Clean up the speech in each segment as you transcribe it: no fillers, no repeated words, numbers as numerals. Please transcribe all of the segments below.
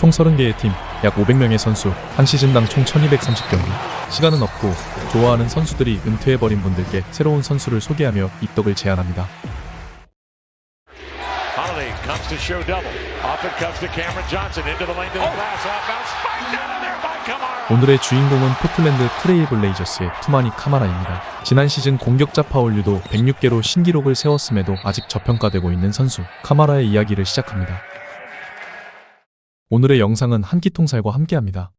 총 30개의 팀, 약 500명의 선수, 한 시즌당 총 1230경기. 시간은 없고 좋아하는 선수들이 은퇴해버린 분들께 새로운 선수를 소개하며 입덕을 제안합니다. Holiday comes to show double. Off it comes to Cameron Johnson into the lane to the glass. Outbound spiked down there by Kamara. 오늘의 주인공은 포틀랜드 트레일 블레이저스의 투마니 카마라입니다. 지난 시즌 공격자 파울률도 106개로 신기록을 세웠음에도 아직 저평가되고 있는 선수 카마라의 이야기를 시작합니다. 오늘의 영상은 한끼통살과 함께합니다.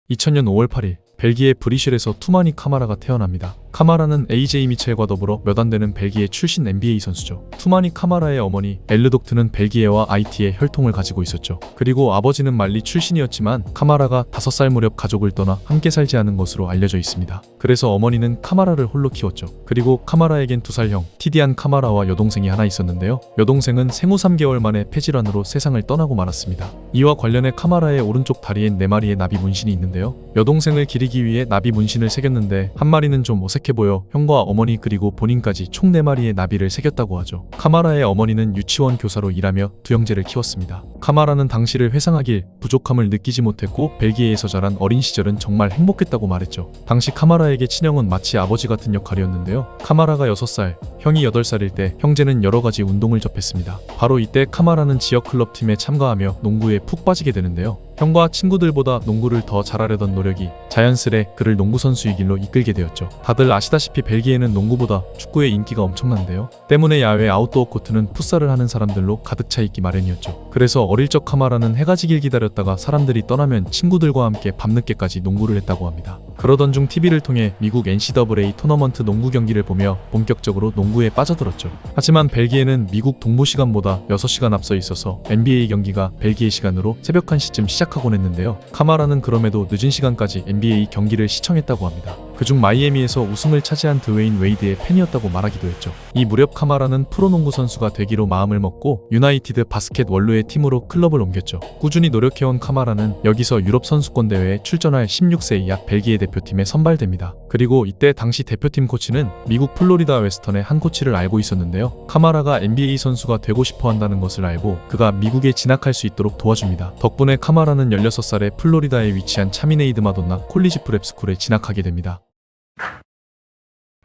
2000년 5월 8일 벨기에 브리셀에서 투마니 카마라가 태어납니다. 카마라는 AJ 미첼과 더불어 몇 안 되는 벨기에 출신 NBA 선수죠. 투마니 카마라의 어머니 엘르독트는 벨기에와 IT의 혈통을 가지고 있었죠. 그리고 아버지는 말리 출신이었지만 카마라가 5살 무렵 가족을 떠나 함께 살지 않은 것으로 알려져 있습니다. 그래서 어머니는 카마라를 홀로 키웠죠. 그리고 카마라에겐 2살 형 티디안 카마라와 여동생이 하나 있었는데요. 여동생은 생후 3개월 만에 폐질환으로 세상을 떠나고 말았습니다. 이와 관련해 카마라의 오른쪽 다리엔 4마리의 나비 문신이 있는데요. 여동생을 기리기 위해 나비 문신을 새겼는데 한 마리는 좀 어색해 보여 형과 어머니 그리고 본인까지 총 4마리의 나비를 새겼다고 하죠. 카마라의 어머니는 유치원 교사로 일하며 두 형제를 키웠습니다. 카마라는 당시를 회상하길 부족함을 느끼지 못했고 벨기에에서 자란 어린 시절은 정말 행복했다고 말했죠. 당시 카마라에게 친형은 마치 아버지 같은 역할이었는데요. 카마라가 6살, 형이 8살일 때 형제는 여러 가지 운동을 접했습니다. 바로 이때 카마라는 지역 클럽 팀에 참가하며 농구에 푹 빠지게 되는데요. 형과 친구들보다 농구를 더 잘하려던 노력이 자연스레 그를 농구 선수의 길로 이끌게 되었죠. 다들 아시다시피 벨기에는 농구보다 축구의 인기가 엄청난데요. 때문에 야외 아웃도어 코트는 풋살을 하는 사람들로 가득 차 있기 마련이었죠. 그래서 어릴 적 카마라는 해가 지길 기다렸다가 사람들이 떠나면 친구들과 함께 밤늦게까지 농구를 했다고 합니다. 그러던 중 TV를 통해 미국 NCAA 토너먼트 농구 경기를 보며 본격적으로 농구에 빠져들었죠. 하지만 벨기에는 미국 동부 시간보다 6시간 앞서 있어서 NBA 경기가 벨기에 시간으로 새벽 1시쯤 시작하곤 했는데요. 카마라는 그럼에도 늦은 시간까지 NBA 경기를 시청했다고 합니다. 그중 마이애미에서 우승을 차지한 드웨인 웨이드의 팬이었다고 말하기도 했죠. 이 무렵 카마라는 프로농구 선수가 되기로 마음을 먹고 유나이티드 바스켓 원루의 팀으로 클럽을 옮겼죠. 꾸준히 노력해온 카마라는 여기서 유럽 선수권 대회에 출전할 16세 이하 벨기에 대표팀에 선발됩니다. 그리고 이때 당시 대표팀 코치는 미국 플로리다 웨스턴의 한 코치를 알고 있었는데요. 카마라가 NBA 선수가 되고 싶어 한다는 것을 알고 그가 미국에 진학할 수 있도록 도와줍니다. 덕분에 카마라는 16살에 플로리다에 위치한 차미네이드 마돈나 콜리지 프랩스쿨에 진학하게 됩니다.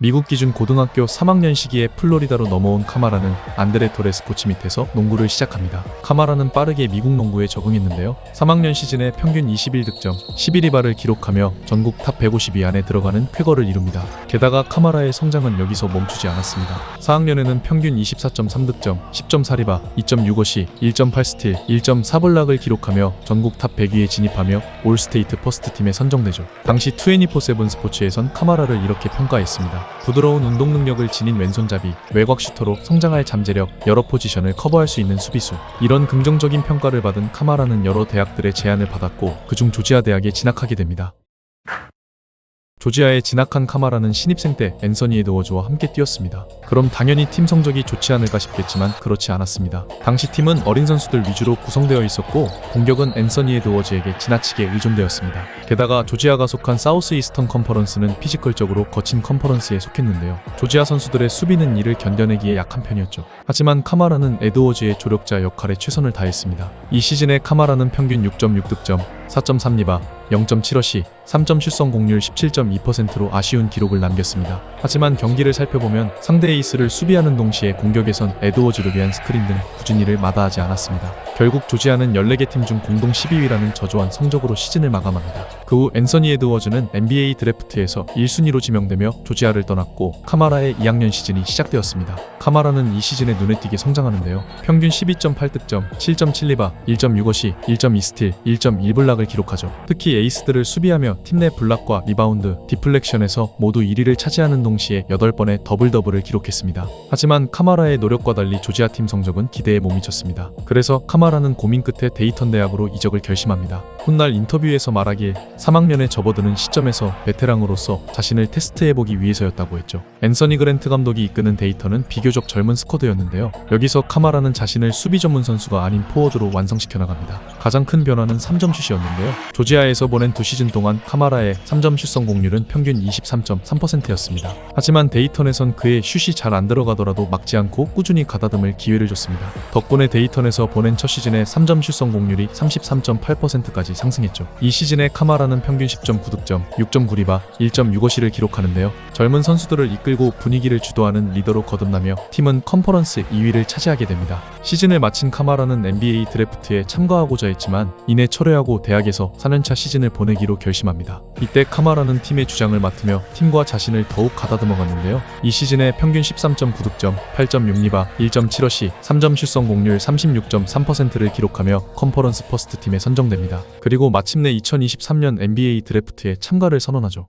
미국 기준 고등학교 3학년 시기에 플로리다로 넘어온 카마라는 안드레 토레스 코치 밑에서 농구를 시작합니다. 카마라는 빠르게 미국 농구에 적응했는데요. 3학년 시즌에 평균 21득점, 11리바를 기록하며 전국 탑 150위 안에 들어가는 쾌거를 이룹니다. 게다가 카마라의 성장은 여기서 멈추지 않았습니다. 4학년에는 평균 24.3득점, 10.4리바, 2.6어시, 1.8스틸, 1.4블락을 기록하며 전국 탑 100위에 진입하며 올스테이트 퍼스트팀에 선정되죠. 당시 24/7 스포츠에선 카마라를 이렇게 평가했습니다. 부드러운 운동 능력을 지닌 왼손잡이, 외곽 슈터로 성장할 잠재력, 여러 포지션을 커버할 수 있는 수비수. 이런 긍정적인 평가를 받은 카마라는 여러 대학들의 제안을 받았고 그중 조지아 대학에 진학하게 됩니다. 조지아에 진학한 카마라는 신입생 때 앤서니 에드워즈와 함께 뛰었습니다. 그럼 당연히 팀 성적이 좋지 않을까 싶겠지만 그렇지 않았습니다. 당시 팀은 어린 선수들 위주로 구성되어 있었고 공격은 앤서니 에드워즈에게 지나치게 의존되었습니다. 게다가 조지아가 속한 사우스 이스턴 컨퍼런스는 피지컬적으로 거친 컨퍼런스에 속했는데요. 조지아 선수들의 수비는 이를 견뎌내기에 약한 편이었죠. 하지만 카마라는 에드워즈의 조력자 역할에 최선을 다했습니다. 이 시즌에 카마라는 평균 6.6득점, 4.3리바, 0.7어시, 3점 슛 성공률 17.2%로 아쉬운 기록을 남겼습니다. 하지만 경기를 살펴보면 상대 에이스를 수비하는 동시에 공격에선 에드워즈를 위한 스크린 등 꾸준히를 마다하지 않았습니다. 결국 조지아는 14개 팀 중 공동 12위라는 저조한 성적으로 시즌을 마감합니다. 그 후 앤서니 에드워즈는 NBA 드래프트에서 1순위로 지명되며 조지아를 떠났고 카마라의 2학년 시즌이 시작되었습니다. 카마라는 이 시즌에 눈에 띄게 성장하는데요. 평균 12.8득점, 7.7리바, 1.6어시, 1.2스틸, 1.1블락을 기록하죠. 특히 에이스들을 수비하며 팀 내 블락과 리바운드, 디플렉션에서 모두 1위를 차지하는 동시에 8번의 더블더블을 기록했습니다. 하지만 카마라의 노력과 달리 조지아 팀 성적은 기대에 못 미쳤습니다. 그래서 카마라는 고민 끝에 데이턴 대학으로 이적을 결심합니다. 훗날 인터뷰에서 말하길 3학년에 접어드는 시점에서 베테랑으로서 자신을 테스트해보기 위해서였다고 했죠. 앤서니 그랜트 감독이 이끄는 데이턴은 비교적 젊은 스쿼드였는데요. 여기서 카마라는 자신을 수비 전문 선수가 아닌 포워드로 완성시켜 나갑니다. 가장 큰 변화는 3점 슛이었는데요. 조지아에서 보낸 2시즌 동안 카마라의 3점 슛 성공률은 평균 23.3%였습니다. 하지만 데이턴에선 그의 슛이 잘 안 들어가더라도 막지 않고 꾸준히 가다듬을 기회를 줬습니다. 덕분에 데이턴에서 보낸 첫 시즌에 3점 슛 성공률이 33.8%까지 상승했죠. 이 시즌에 카마라는 평균 10.9득점, 6.9리바, 1.65시를 기록하는데요. 젊은 선수들을 이끌고 분위기를 주도하는 리더로 거듭나며 팀은 컨퍼런스 2위를 차지하게 됩니다. 시즌을 마친 카마라는 NBA 드래프트에 참가하고자 했지만 이내 철회하고 대학에서 4년차 시즌을 보내기로 결심합니다. 이때 카마라는 팀의 주장을 맡으며 팀과 자신을 더욱 가다듬어 갔는데요. 이 시즌에 평균 13.9득점, 8.6리바, 1.75시, 3점 슛 성공률 36.3%를 기록하며 컨퍼런스 퍼스트 팀에 선정됩니다. 그리고 마침내 2023년 NBA 드래프트에 참가를 선언하죠.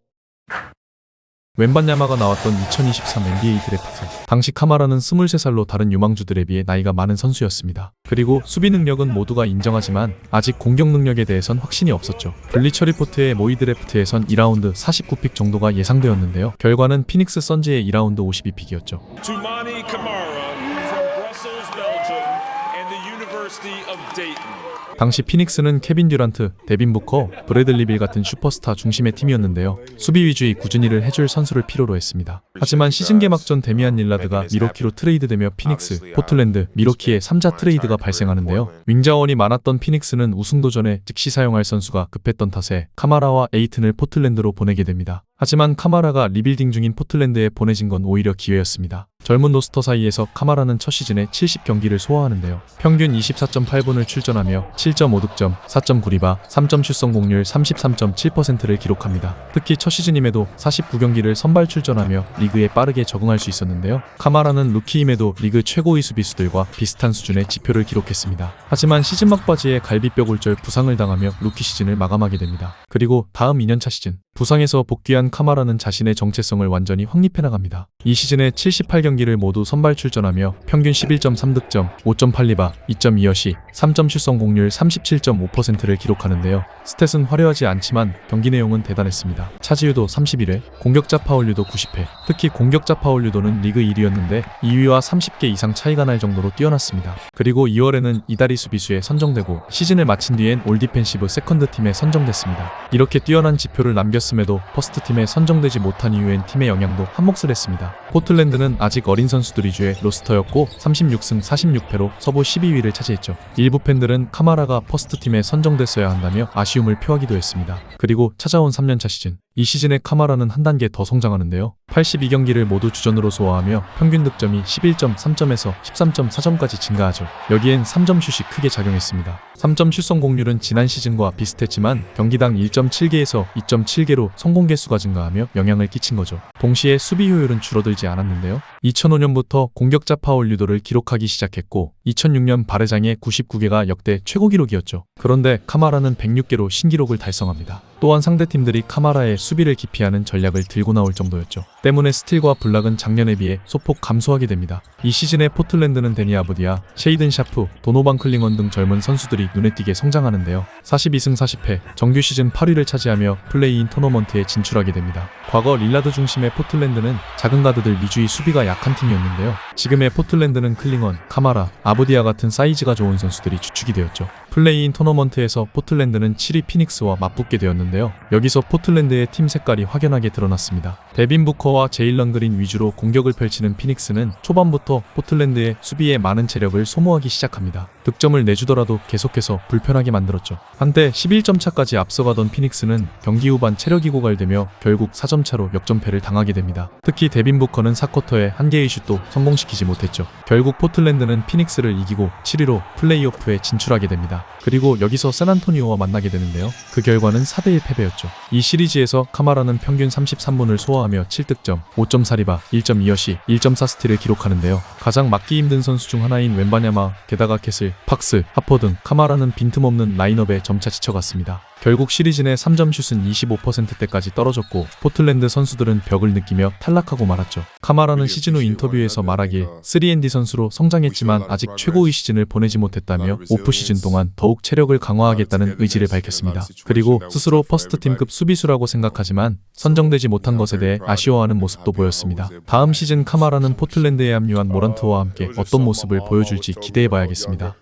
웬반야마가 나왔던 2023 NBA 드래프트. 당시 카마라는 23살로 다른 유망주들에 비해 나이가 많은 선수였습니다. 그리고 수비 능력은 모두가 인정하지만 아직 공격 능력에 대해선 확신이 없었죠. 블리처 리포트의 모의 드래프트에선 2라운드 49픽 정도가 예상되었는데요. 결과는 피닉스 선즈의 2라운드 52픽이었죠. Toumani Camara from Brussels, Belgium, and the University of Dayton. 당시 피닉스는 케빈 듀란트, 데빈 부커, 브래들리 빌 같은 슈퍼스타 중심의 팀이었는데요. 수비 위주의 꾸준히 일을 해줄 선수를 필요로 했습니다. 하지만 시즌 개막전 데미안 릴라드가 미러키로 트레이드되며 피닉스, 포틀랜드, 미러키의 3자 트레이드가 발생하는데요. 윙자원이 많았던 피닉스는 우승 도전에 즉시 사용할 선수가 급했던 탓에 카마라와 에이튼을 포틀랜드로 보내게 됩니다. 하지만 카마라가 리빌딩 중인 포틀랜드에 보내진 건 오히려 기회였습니다. 젊은 로스터 사이에서 카마라는 첫 시즌에 70경기를 소화하는데요. 평균 24.8분을 출전하며 7.5득점, 4.9리바, 3점 슛 성공률 33.7%를 기록합니다. 특히 첫 시즌임에도 49경기를 선발 출전하며 리그에 빠르게 적응할 수 있었는데요. 카마라는 루키임에도 리그 최고의 수비수들과 비슷한 수준의 지표를 기록했습니다. 하지만 시즌 막바지에 갈비뼈 골절 부상을 당하며 루키 시즌을 마감하게 됩니다. 그리고 다음 2년차 시즌 부상에서 복귀한 카마라는 자신의 정체성을 완전히 확립해 나갑니다. 이 시즌에 78경기를 모두 선발 출전하며 평균 11.3득점, 5.8리바, 2.2어시, 3점 슛 성공률 37.5%를 기록하는데요. 스탯은 화려하지 않지만 경기 내용은 대단했습니다. 차지율도 31회, 공격자 파울률도 90회, 특히 공격자 파울률도는 리그 1위였는데 2위와 30개 이상 차이가 날 정도로 뛰어났습니다. 그리고 2월에는 이다리 수비수에 선정되고 시즌을 마친 뒤엔 올 디펜시브 세컨드 팀에 선정됐습니다. 이렇게 뛰어난 지표를 남겼음에도 퍼스트 팀에 선정되지 못한 이후엔 팀의 영향도 한몫을 했습니다. 포틀랜드는 아직 어린 선수들 위주의 로스터였고 36승 46패로 서부 12위를 차지했죠. 일부 팬들은 카마라가 퍼스트 팀에 선정됐어야 한다며 아쉬움을 표하기도 했습니다. 그리고 찾아온 3년차 시즌. 이 시즌에 카마라는 한 단계 더 성장하는데요. 82경기를 모두 주전으로 소화하며 평균 득점이 11.3점에서 13.4점까지 증가하죠. 여기엔 3점 슛이 크게 작용했습니다. 3점 슛 성공률은 지난 시즌과 비슷했지만 경기당 1.7개에서 2.7개로 성공 개수가 증가하며 영향을 끼친 거죠. 동시에 수비 효율은 줄어들지 않았는데요. 2005년부터 공격자 파울 유도를 기록하기 시작했고 2006년 발회장의 99개가 역대 최고 기록이었죠. 그런데 카마라는 106개로 신기록을 달성합니다. 또한 상대팀들이 카마라의 수비를 기피하는 전략을 들고 나올 정도였죠. 때문에 스틸과 블락은 작년에 비해 소폭 감소하게 됩니다. 이 시즌에 포틀랜드는 데니 아부디아, 셰이든 샤프, 도노반 클링원 등 젊은 선수들이 눈에 띄게 성장하는데요. 42승 40패, 정규 시즌 8위를 차지하며 플레이인 토너먼트에 진출하게 됩니다. 과거 릴라드 중심의 포틀랜드는 작은 가드들 위주의 수비가 약한 팀이었는데요. 지금의 포틀랜드는 클링원, 카마라, 아부디아 같은 사이즈가 좋은 선수들이 주축이 되었죠. 플레이인 토너먼트에서 포틀랜드는 7위 피닉스와 맞붙게 되었는데요. 여기서 포틀랜드의 팀 색깔이 확연하게 드러났습니다. 데빈 부커와 제일런 그린 위주로 공격을 펼치는 피닉스는 초반부터 포틀랜드의 수비에 많은 체력을 소모하기 시작합니다. 득점을 내주더라도 계속해서 불편하게 만들었죠. 한때 11점 차까지 앞서가던 피닉스는 경기 후반 체력이 고갈되며 결국 4점 차로 역전패를 당하게 됩니다. 특히 데빈 부커는 4쿼터에 한 개의 슛도 성공시키지 못했죠. 결국 포틀랜드는 피닉스를 이기고 7위로 플레이오프에 진출하게 됩니다. 그리고 여기서 샌안토니오와 만나게 되는데요. 그 결과는 4대1 패배였죠. 이 시리즈에서 카마라는 평균 33분을 소화하며 7득점, 5.4리바, 1.2어시, 1.4스틸을 기록하는데요. 가장 막기 힘든 선수 중 하나인 웬바냐마, 게다가 캐슬, 팍스, 하퍼 등 카마라는 빈틈없는 라인업에 점차 지쳐갔습니다. 결국 시리즈 내 3점 슛은 25%대까지 떨어졌고 포틀랜드 선수들은 벽을 느끼며 탈락하고 말았죠. 카마라는 시즌 후 인터뷰에서 말하길 3&D 선수로 성장했지만 아직 최고의 시즌을 보내지 못했다며 오프 시즌 동안 더욱 체력을 강화하겠다는 의지를 밝혔습니다. 그리고 스스로 퍼스트팀급 수비수라고 생각하지만 선정되지 못한 것에 대해 아쉬워하는 모습도 보였습니다. 다음 시즌 카마라는 포틀랜드에 합류한 모란트와 함께 어떤 모습을 보여줄지 기대해봐야겠습니다.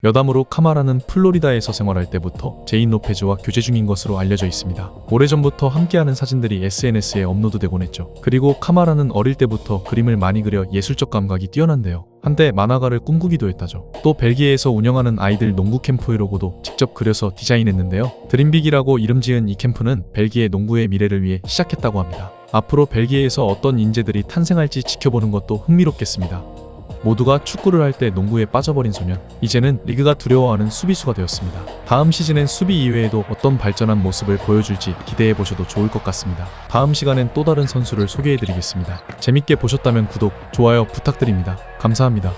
여담으로 카마라는 플로리다에서 생활할 때부터 제인 로페즈와 교제 중인 것으로 알려져 있습니다. 오래전부터 함께하는 사진들이 SNS에 업로드되곤 했죠. 그리고 카마라는 어릴 때부터 그림을 많이 그려 예술적 감각이 뛰어난데요. 한때 만화가를 꿈꾸기도 했다죠. 또 벨기에에서 운영하는 아이들 농구 캠프의 로고도 직접 그려서 디자인했는데요. 드림빅이라고 이름 지은 이 캠프는 벨기에 농구의 미래를 위해 시작했다고 합니다. 앞으로 벨기에에서 어떤 인재들이 탄생할지 지켜보는 것도 흥미롭겠습니다. 모두가 축구를 할 때 농구에 빠져버린 소년, 이제는 리그가 두려워하는 수비수가 되었습니다. 다음 시즌엔 수비 이외에도 어떤 발전한 모습을 보여줄지 기대해보셔도 좋을 것 같습니다. 다음 시간엔 또 다른 선수를 소개해드리겠습니다. 재밌게 보셨다면 구독, 좋아요 부탁드립니다. 감사합니다.